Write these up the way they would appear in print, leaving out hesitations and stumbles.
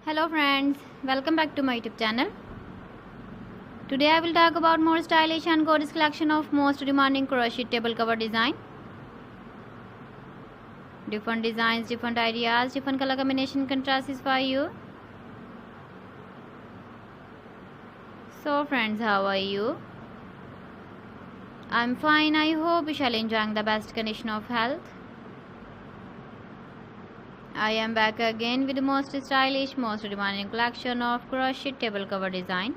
Hello friends, welcome back to my YouTube channel. Today I will talk about more stylish and gorgeous collection of most demanding crochet table cover design. Different designs, different ideas, different color combination contrasts for you. So friends, how are you? I'm fine. I hope you shall enjoying the best condition of health. I am back again with the most stylish, most demanding collection of crochet table cover design.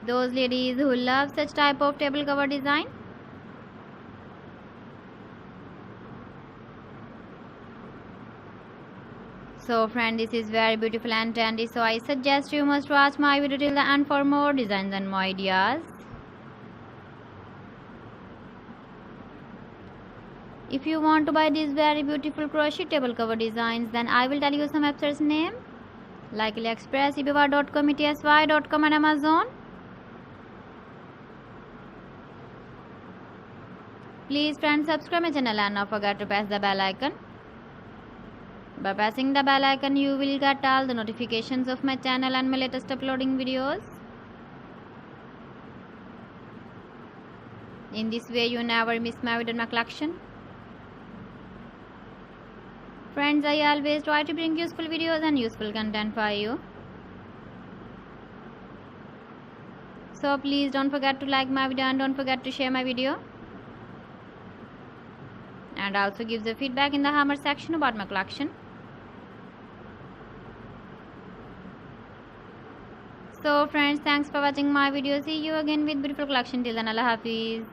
Those ladies who love such type of table cover design, so friend, this is very beautiful and trendy, so I suggest you must watch my video till the end for more designs and more ideas. If you want to buy these very beautiful crochet table cover designs, then I will tell you some websites name like AliExpress, eBay.com, ETSY.com and Amazon. Please friends, subscribe my channel and not forget to press the bell icon. By pressing the bell icon, you will get all the notifications of my channel and my latest uploading videos. In this way, you never miss my video in my collection. Friends, I always try to bring useful videos and useful content for you. So please don't forget to like my video and don't forget to share my video. And also give the feedback in the comment section about my collection. So friends, thanks for watching my video. See you again with beautiful collection. Till then, Allah Hafiz.